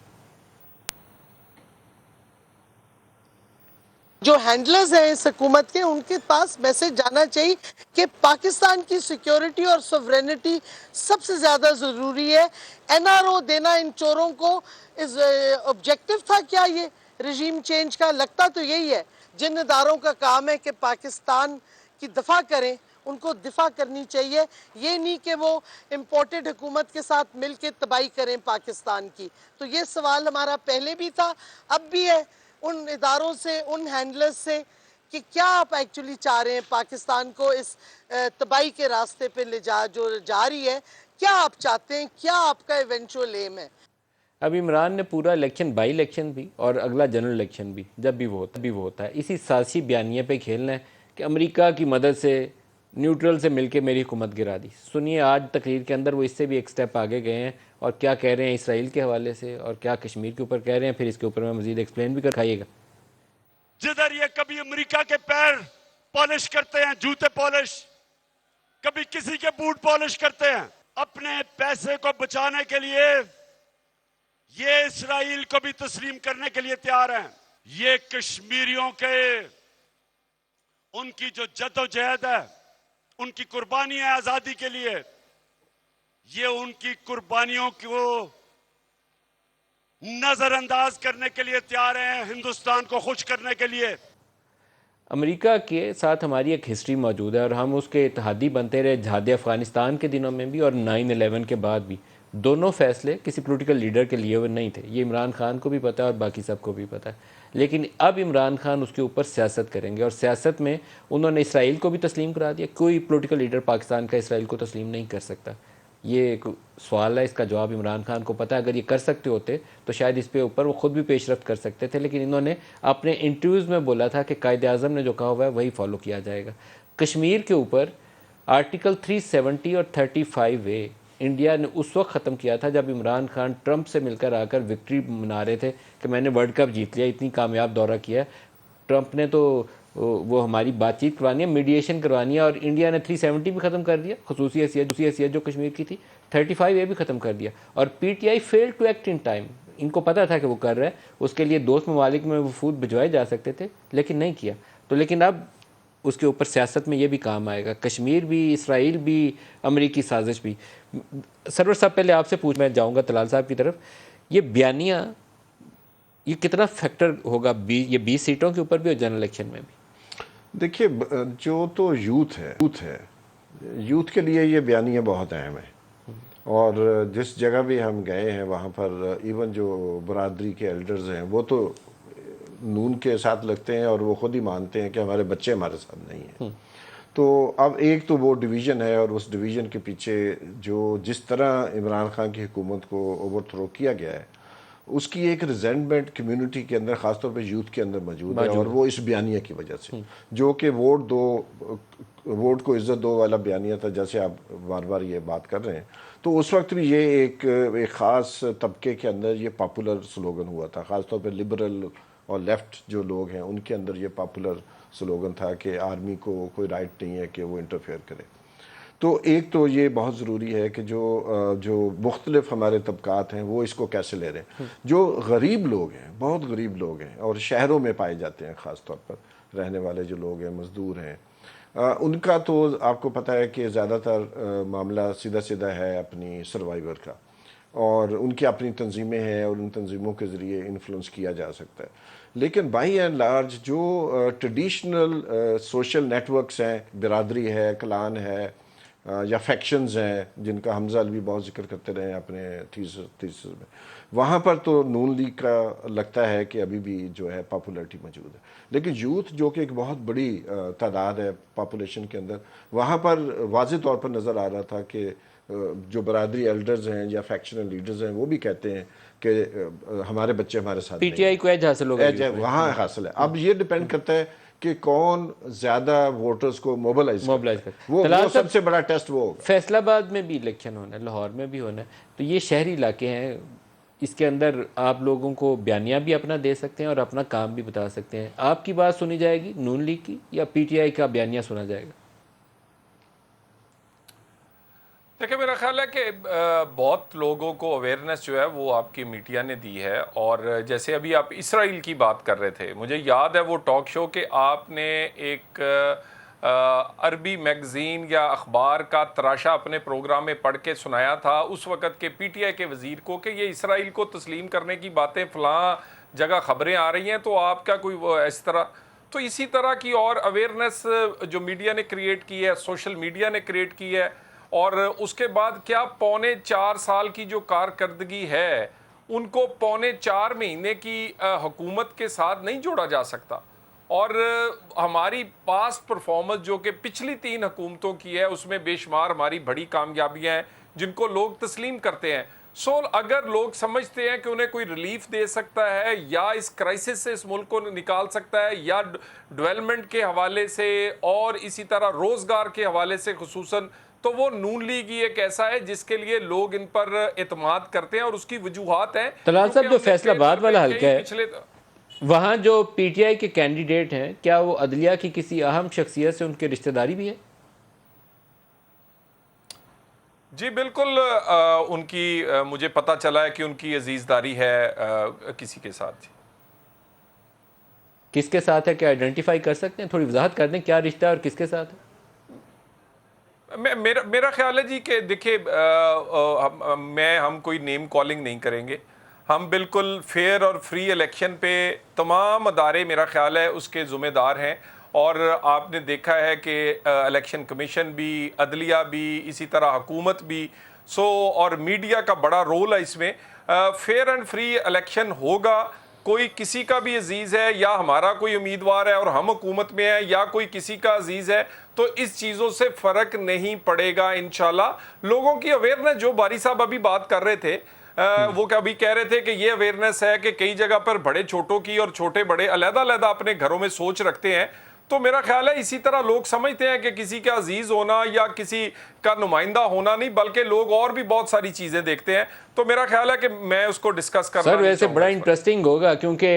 जो हैंडलर्स हैं इस हुकूमत के, उनके पास मैसेज जाना चाहिए कि पाकिस्तान की सिक्योरिटी और सॉवरेनिटी सबसे ज़्यादा ज़रूरी है। एनआरओ देना इन चोरों को इस ऑब्जेक्टिव था क्या ये रजीम चेंज का? लगता तो यही है। जिन इदारों का काम है कि पाकिस्तान की दफा करें, उनको दिफा करनी चाहिए, ये नहीं कि वो इम्पोर्टेड हुकूमत के साथ मिल के तबाही करें पाकिस्तान की। तो ये सवाल हमारा पहले भी था, अब भी है उन इदारों से, उन हैंडलर्स से, कि क्या आप एक्चुअली चाह रहे हैं पाकिस्तान को इस तबाही के रास्ते पे ले जा रही है, क्या आप चाहते हैं, क्या आपका इवेंचुअल एम है? अब इमरान ने पूरा इलेक्शन, बाई इलेक्शन भी और अगला जनरल इलेक्शन भी जब भी वो होता है इसी सासी बयानिए पे खेलना है कि अमेरिका की मदद से, न्यूट्रल से मिलके मेरी हुकूमत गिरा दी। सुनिए आज तकरीर के अंदर वो इससे भी एक स्टेप आगे गए हैं और क्या कह रहे हैं इसराइल के हवाले से और क्या कश्मीर के ऊपर कह रहे हैं, फिर इसके ऊपर मैं मजीद एक्सप्लेन भी कराइएगा। जिधर ये कभी अमेरिका के पैर पॉलिश करते हैं, जूते पॉलिश, कभी किसी के बूट पॉलिश करते हैं, अपने पैसे को बचाने के लिए ये इसराइल को भी तस्लीम करने के लिए तैयार हैं। ये कश्मीरियों के, उनकी जो जद्दोजहद है, उनकी कुर्बानी है आजादी के लिए, ये उनकी कुर्बानियों को नजरअंदाज करने के लिए तैयार हैं, हिंदुस्तान को खुश करने के लिए। अमेरिका के साथ हमारी एक हिस्ट्री मौजूद है और हम उसके इत्तेहादी बनते रहे जहाद अफगानिस्तान के दिनों में भी और 9/11 के बाद भी। दोनों फैसले किसी पॉलिटिकल लीडर के लिए हुए नहीं थे, ये इमरान खान को भी पता है और बाकी सबको भी पता है। लेकिन अब इमरान खान उसके ऊपर सियासत करेंगे और सियासत में उन्होंने इसराइल को भी तस्लीम करा दिया। कोई पॉलिटिकल लीडर पाकिस्तान का इसराइल को तस्लीम नहीं कर सकता। ये एक सवाल है, इसका जवाब इमरान खान को पता है। अगर ये कर सकते होते तो शायद इस पे ऊपर वो खुद भी पेशरफ्त कर सकते थे, लेकिन इन्होंने अपने इंटरव्यूज़ में बोला था कि कायदे-आज़म ने जो कहा हुआ है वही फॉलो किया जाएगा। कश्मीर के ऊपर आर्टिकल 370 और 35A इंडिया ने उस वक्त ख़त्म किया था जब इमरान खान ट्रंप से मिलकर आकर विक्ट्री मना रहे थे कि मैंने वर्ल्ड कप जीत लिया, इतनी कामयाब दौरा किया। ट्रंप ने तो वो हमारी बातचीत करवानी है, मीडिएशन करवानी है, और इंडिया ने 370 भी ख़त्म कर दिया, खसूसी हैसियत जो कश्मीर की थी, 35A भी ख़त्म कर दिया। और PTI fail to act in time. इनको पता था कि वो कर रहा है, उसके लिए दोस्त ममालिक में वफूद भिजवाए जा सकते थे, लेकिन नहीं किया। तो लेकिन अब उसके ऊपर सियासत में ये भी काम आएगा, कश्मीर भी, इसराइल भी, अमरीकी साजिश भी। सरवर साहब, पहले आपसे मैं जाऊँगा तलाल साहब की तरफ। ये बयानिया, ये कितना फैक्टर होगा ये 20 सीटों के ऊपर भी और जनरल इलेक्शन में भी? देखिए, जो तो यूथ है, यूथ के लिए ये बयानिया बहुत अहम है। और जिस जगह भी हम गए हैं वहाँ पर इवन जो बरादरी के एल्डर्स हैं वो तो नून के साथ लगते हैं और वो खुद ही मानते हैं कि हमारे बच्चे हमारे साथ नहीं हैं। तो अब एक तो वो डिवीज़न है, और उस डिवीज़न के पीछे जो जिस तरह इमरान खान की हुकूमत को ओवरथ्रो किया गया है, उसकी एक रिजेंटमेंट कम्युनिटी के अंदर, ख़ासतौर पे यूथ के अंदर मौजूद है। और वो इस बयानिया की वजह से, जो कि वोट को इज्जत दो वाला बयानिया था, जैसे आप बार बार ये बात कर रहे हैं, तो उस वक्त भी ये एक ख़ास तबके के अंदर ये पॉपुलर स्लोगन हुआ था। ख़ासतौर पे लिबरल और लेफ़्ट जो लोग हैं उनके अंदर ये पॉपुलर स्लोगन था कि आर्मी को कोई राइट नहीं है कि वो इंटरफेयर करे। तो एक तो ये बहुत ज़रूरी है कि जो मुख्तलिफ हमारे तबकात हैं वो इसको कैसे ले रहे हैं। जो गरीब लोग हैं, बहुत गरीब लोग हैं और शहरों में पाए जाते हैं, ख़ास तौर पर रहने वाले जो लोग हैं, मज़दूर हैं, उनका तो आपको पता है कि ज़्यादातर मामला सीधा सीधा है अपनी सर्वाइवर का, और उनकी अपनी तंजीमें हैं और उन तंजीमों के ज़रिए इन्फ्लुएंस किया जा सकता है। लेकिन बाई एंड लार्ज जो ट्रेडिशनल सोशल नेटवर्क्स हैं, बिरादरी है, क्लान है, या फैक्शंस हैं, जिनका हमजा अलवी बहुत जिक्र करते रहे अपने थीसिस में, वहाँ पर तो नून लीग का लगता है कि अभी भी जो है पॉपुलरिटी मौजूद है। लेकिन यूथ जो कि एक बहुत बड़ी तादाद है पॉपुलेशन के अंदर, वहाँ पर वाज़ेह तौर पर नज़र आ रहा था कि जो बरादरी एल्डर्स हैं या फैक्शनल लीडर्स हैं वो भी कहते हैं कि हमारे बच्चे हमारे साथ PTI को एज हासिल होगा, वहाँ हासिल है। अब ये डिपेंड करता है कि कौन ज्यादा वोटर्स को मोबिलाइज कर। वो सबसे बड़ा टेस्ट वो होगा। फैसलाबाद में भी इलेक्शन होना है, लाहौर में भी होना है, तो ये शहरी इलाके हैं, इसके अंदर आप लोगों को बयानिया भी अपना दे सकते हैं और अपना काम भी बता सकते हैं। आपकी बात सुनी जाएगी नून लीग की, या PTI का बयानिया सुना जाएगा? देखिए, मेरा ख्याल है कि बहुत लोगों को अवेयरनेस जो है वो आपकी मीडिया ने दी है। और जैसे अभी आप इसराइल की बात कर रहे थे, मुझे याद है वो टॉक शो कि आपने एक अरबी मैगज़ीन या अखबार का तराशा अपने प्रोग्राम में पढ़ के सुनाया था उस वक़्त के PTI के वज़ीर को कि ये इसराइल को तस्लीम करने की बातें फ़लाँ जगह ख़बरें आ रही हैं, तो आपका कोई वो इस तरह। तो इसी तरह की और अवेयरनेस जो मीडिया ने क्रिएट की है, सोशल मीडिया ने क्रिएट की है। और उसके बाद क्या 4.25 साल की जो कारकर्दगी है उनको 4.25 महीने की हुकूमत के साथ नहीं जोड़ा जा सकता। और हमारी पास्ट परफॉर्मेंस जो कि पिछली 3 हुकूमतों की है उसमें बेशुमार हमारी बड़ी कामयाबियां हैं जिनको लोग तस्लीम करते हैं। सो अगर लोग समझते हैं कि उन्हें कोई रिलीफ दे सकता है या इस क्राइसिस से इस मुल्क को निकाल सकता है या डेवलपमेंट के हवाले से और इसी तरह रोज़गार के हवाले से खुसूसन, तो वो नून लीग ही एक ऐसा है जिसके लिए लोग इन पर एतमाद करते हैं और उसकी वजूहात हैं। तलाल साहब, जो फैसलाबाद वाला हल्का है वहाँ जो PTI के कैंडिडेट हैं, क्या वो अदलिया की किसी अहम शख्सियत से उनकी रिश्तेदारी भी है? जी बिल्कुल, उनकी मुझे पता चला है कि उनकी अजीजदारी है किसी के साथ। जी, किसके साथ है, क्या आइडेंटिफाई कर सकते हैं? थोड़ी वजाहत कर दें, क्या रिश्ता है और किसके साथ है? मेरा ख्याल है जी कि देखिए, हम कोई नेम कॉलिंग नहीं करेंगे। हम बिल्कुल फेयर और फ्री इलेक्शन पे तमाम अदारे मेरा ख्याल है उसके ज़िम्मेदार हैं। और आपने देखा है कि इलेक्शन कमीशन भी, अदलिया भी, इसी तरह हुकूमत भी, और मीडिया का बड़ा रोल है इसमें। फेयर एंड फ्री इलेक्शन होगा। कोई किसी का भी अजीज़ है या हमारा कोई उम्मीदवार है और हम हुकूमत में है या कोई किसी का अजीज़ है, तो इस चीज़ों से फ़र्क नहीं पड़ेगा इंशाल्लाह। लोगों की अवेयरनेस, जो बारी साहब अभी बात कर रहे थे, वो कभी कह रहे थे कि ये अवेयरनेस है कि कई जगह पर बड़े छोटों की और छोटे बड़े अलग-अलग अपने घरों में सोच रखते हैं। तो मेरा ख्याल है इसी तरह लोग समझते हैं कि किसी का अजीज होना या किसी का नुमाइंदा होना नहीं, बल्कि लोग और भी बहुत सारी चीजें देखते हैं। तो मेरा ख्याल है कि मैं उसको डिस्कस करना सर वैसे बड़ा इंटरेस्टिंग होगा, क्योंकि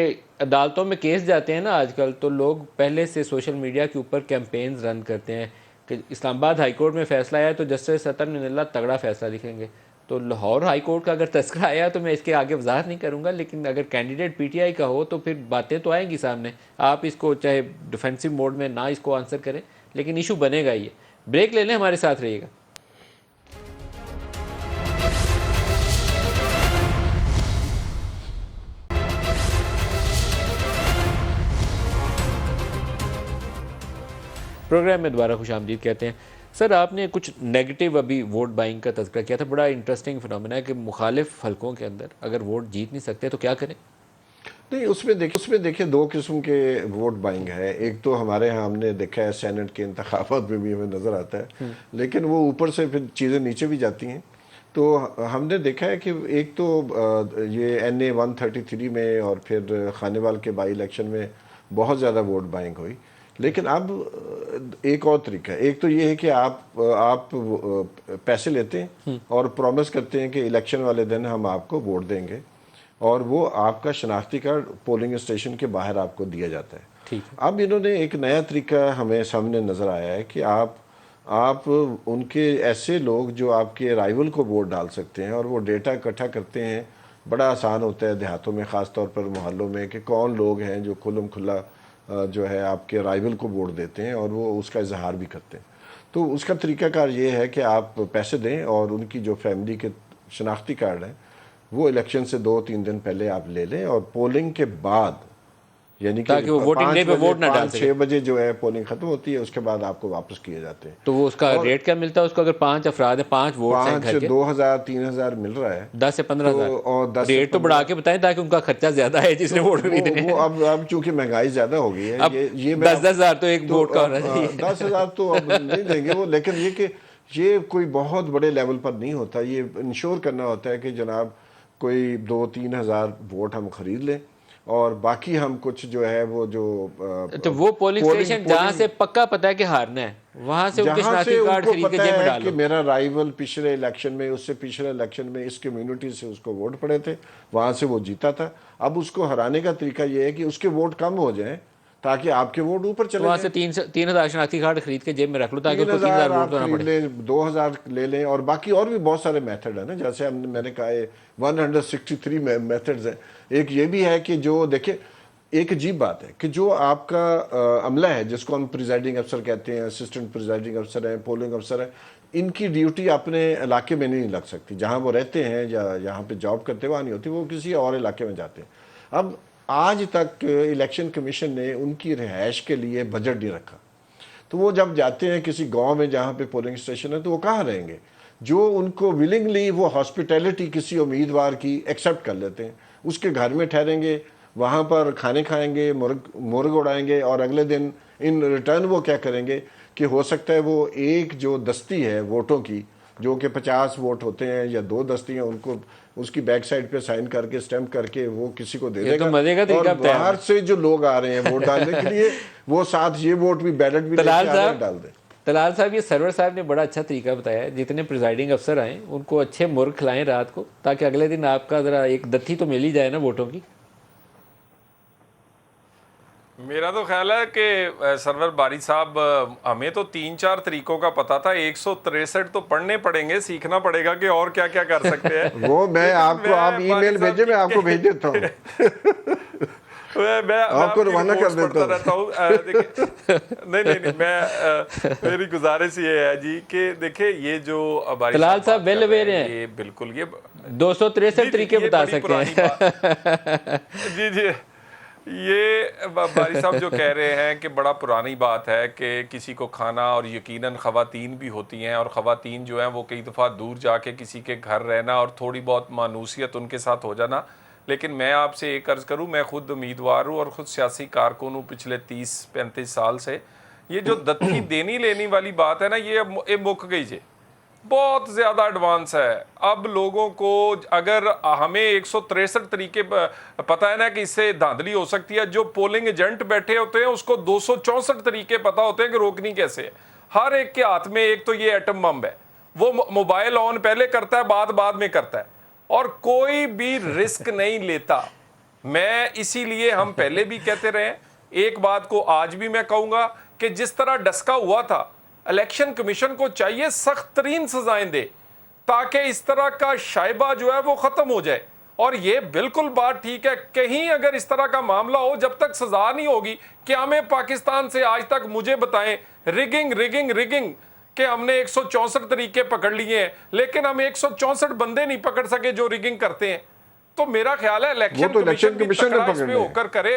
अदालतों में केस जाते हैं ना आजकल, तो लोग पहले से सोशल मीडिया के ऊपर कैंपेन्स रन करते हैं कि इस्लामाबाद हाई कोर्ट में फैसला आया तो जस्टिस सतर मिनल्ला तगड़ा फैसला लिखेंगे। तो लाहौर हाई कोर्ट का अगर तस्करा आया तो मैं इसके आगे वजाहत नहीं करूंगा, लेकिन अगर कैंडिडेट पीटीआई का हो तो फिर बातें तो आएंगी सामने। आप इसको चाहे डिफेंसिव मोड में ना इसको आंसर करें, लेकिन इशू बनेगा ये। ब्रेक ले लें, हमारे साथ रहिएगा। प्रोग्राम में दोबारा खुश आमदीद कहते हैं। सर आपने कुछ नेगेटिव अभी वोट बाइंग का तज़किरा किया था, बड़ा इंटरेस्टिंग फिनोमेना है कि मुखालिफ हलकों के अंदर अगर वोट जीत नहीं सकते तो क्या करें? नहीं, उसमें देखिए दो किस्म के वोट बाइंग है। एक तो हमारे यहाँ हमने देखा है सेनेट के इंतखाबात में भी हमें नज़र आता है, लेकिन वो ऊपर से फिर चीज़ें नीचे भी जाती हैं। तो हमने देखा है कि एक तो ये NA 133 में और फिर खानेवाल के बाई इलेक्शन में बहुत ज़्यादा वोट बाइंग हुई। लेकिन अब एक और तरीका है। एक तो ये है कि आप पैसे लेते हैं और प्रॉमिस करते हैं कि इलेक्शन वाले दिन हम आपको वोट देंगे, और वो आपका शनाख्ती कार्ड पोलिंग स्टेशन के बाहर आपको दिया जाता है। ठीक है। अब इन्होंने एक नया तरीका हमें सामने नज़र आया है कि आप उनके ऐसे लोग जो आपके राइवल को वोट डाल सकते हैं, और वो डेटा इकट्ठा करते हैं। बड़ा आसान होता है देहातों में, ख़ास तौर पर मोहल्लों में, कि कौन लोग हैं जो खुल्लम खुल्ला जो है आपके राइवल को वोट देते हैं और वो उसका इजहार भी करते हैं। तो उसका तरीकाकार ये है कि आप पैसे दें और उनकी जो फैमिली के शनाख्ती कार्ड हैं वो इलेक्शन से 2-3 दिन पहले आप ले लें, और पोलिंग के बाद, यानी कि ताकि वो वोटिंग डे पे वोट ना डाल सके। 6 बजे जो है पोलिंग खत्म होती है, उसके बाद आपको वापस किए जाते हैं। तो वो उसका रेट क्या मिलता है उसको? अगर 5 अफराद हैं, 5 वोट हैं घर के, 2,000-3,000 मिल रहा है, 10 से 15,000। और 10 रेट तो बढ़ा के बताएं ताकि उनका खर्चा ज्यादा है जिसने वोट भी देने वो अब चूंकि महंगाई ज्यादा हो गई है, अब ये 10,000 तो एक वोट का होना चाहिए। 10,000 तो अब नहीं देंगे वो, लेकिन ये कि ये कोई बहुत बड़े लेवल पर नहीं होता। ये इंश्योर करना होता है कि जनाब कोई 2-3 हज़ार वोट हम खरीद लें, और बाकी हम कुछ जो है वो जो तो वो पोलिंग स्टेशन जहाँ से पक्का पता है कि हारना है, वहां से उनके शनाख्ती कार्ड खरीद के जेब में डाल कि मेरा राइवल पिछले इलेक्शन में, उससे पिछले इलेक्शन में इस कम्युनिटी से उसको वोट पड़े थे, वहां से वो जीता था। अब उसको हराने का तरीका ये है कि उसके वोट कम हो जाएं ताकि आपके वोट ऊपर चले। वहां से 3,000 शनाख्ती कार्ड खरीद के जेब में रख लो ताकि उसको 3,000 वोट देना पड़े। 2,000 ले लें, और बाकी और भी बहुत सारे मेथड है ना, जैसे मैंने कहा 163 मेथड्स हैं। एक ये भी है कि जो देखिए, एक अजीब बात है कि जो आपका अमला है, जिसको हम प्रिजाइडिंग अफसर कहते हैं, असिस्टेंट प्रिजाइडिंग अफसर हैं, पोलिंग अफसर हैं, इनकी ड्यूटी अपने इलाके में नहीं लग सकती। जहाँ वो रहते हैं या यहाँ पे जॉब करते हुए नहीं होती, वो किसी और इलाके में जाते हैं। अब आज तक इलेक्शन कमीशन ने उनकी रिहाइश के लिए बजट नहीं रखा, तो वो जब जाते हैं किसी गांव में जहाँ पे पोलिंग स्टेशन है, तो वो कहाँ रहेंगे? जो उनको विलिंगली वो हॉस्पिटैलिटी किसी उम्मीदवार की एक्सेप्ट कर लेते हैं, उसके घर में ठहरेंगे, वहाँ पर खाने खाएंगे, मुर्ग उड़ाएंगे, और अगले दिन इन रिटर्न वो क्या करेंगे कि हो सकता है वो एक जो दस्ती है वोटों की, जो कि 50 वोट होते हैं या 2 दस्तियाँ, उनको उसकी बैक साइड पे साइन करके स्टैम्प करके वो किसी को दे देगा। तो मजे का तरीका और बाहर से जो लोग आ रहे हैं वोट डालने के लिए, वो साथ ये वोट भी बैलेट भी डाल दें। तलाल साहब, ये सरवर साहब ने बड़ा अच्छा तरीका बताया है। जितने प्रिजाइडिंग अफसर आए उनको अच्छे मुर्ग खिलाएं रात को, ताकि अगले दिन आपका जरा एक दत्ती तो मिल ही जाए ना वोटों की। मेरा तो ख्याल है कि सरवर बारी साहब, हमें तो 3-4 तरीकों का पता था, 163 तो पढ़ने पड़ेंगे, सीखना पड़ेगा कि और क्या क्या कर सकते हैं। वो मैं आपको, आप ईमेल भेजे, मैं आपको भेज देता हूँ। मैं आपको रवाना कर देता रहता हूँ। नहीं, मैं मेरी गुजारिश ये है जी कि देखिए, ये जो तलाल साहब वेल अवेयर हैं, ये बिल्कुल ये 263 तरीके बता सकते हैं। जी, ये बारी साहब जो कह रहे हैं कि बड़ा पुरानी बात है कि किसी को खाना, और यकीनन ख़वातीन भी होती हैं, और ख़वातीन जो हैं वो कई दफ़ा दूर जाके किसी के घर रहना और थोड़ी बहुत मानूसियत उनके साथ हो जाना। लेकिन मैं आपसे एक अर्ज़ करूँ, मैं ख़ुद उम्मीदवार हूँ और ख़ुद सियासी कारकुन हूँ पिछले 30-35 साल से। ये जो दत्ती देनी लेनी वाली बात है ना, ये मुक गई जे। बहुत ज़्यादा एडवांस है। अब लोगों को अगर हमें 163 तरीके पता है ना कि इससे धांधली हो सकती है, जो पोलिंग एजेंट बैठे होते हैं उसको 264 तरीके पता होते हैं कि रोकनी कैसे है। हर एक के हाथ में एक तो ये एटम बम है, वो मोबाइल ऑन पहले करता है, बाद में करता है, और कोई भी रिस्क नहीं लेता। मैं इसीलिए हम पहले भी कहते रहे, एक बात को आज भी मैं कहूँगा कि जिस तरह डस्का हुआ था, इलेक्शन कमीशन को चाहिए सख्त तरीन सजाएं दे ताकि इस तरह का शाइबा जो है वो ख़त्म हो जाए। और ये बिल्कुल बात ठीक है, कहीं अगर इस तरह का मामला हो, जब तक सजा नहीं होगी, कि हमें पाकिस्तान से आज तक मुझे बताएं रिगिंग रिगिंग रिगिंग कि हमने 164 तरीके पकड़ लिए हैं लेकिन हम 164 बंदे नहीं पकड़ सके जो रिगिंग करते हैं। तो मेरा ख्याल है इलेक्शन कमीशन भी तकड़ा इस पे होकर करे।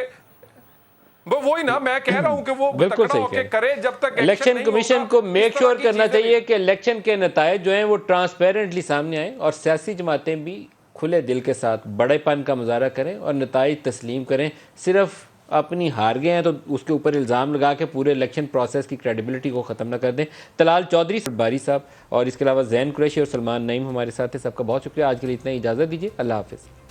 वही ना मैं कह रहा हूं कि वो बिल्कुल तकड़ा सही होकर करे। जब तक इलेक्शन कमीशन को मेक श्योर करना चाहिए कि इलेक्शन के नतायज जो हैं वो ट्रांसपेरेंटली सामने आए और सियासी जमातें भी खुले दिल के साथ बड़ेपन का मुजाहरा करें और नतायज तस्लीम करें। सिर्फ अपनी हार गए हैं तो उसके ऊपर इल्ज़ाम लगा के पूरे इलेक्शन प्रोसेस की क्रेडिबिलिटी को ख़त्म ना कर दें। तलाल चौधरी, बारी साहब और इसके अलावा जैन कुरैशी और सलमान नईम हमारे साथ थे। सबका बहुत शुक्रिया। आज के लिए इतना ही, इजाज़त दीजिए। अल्लाह हाफिज़।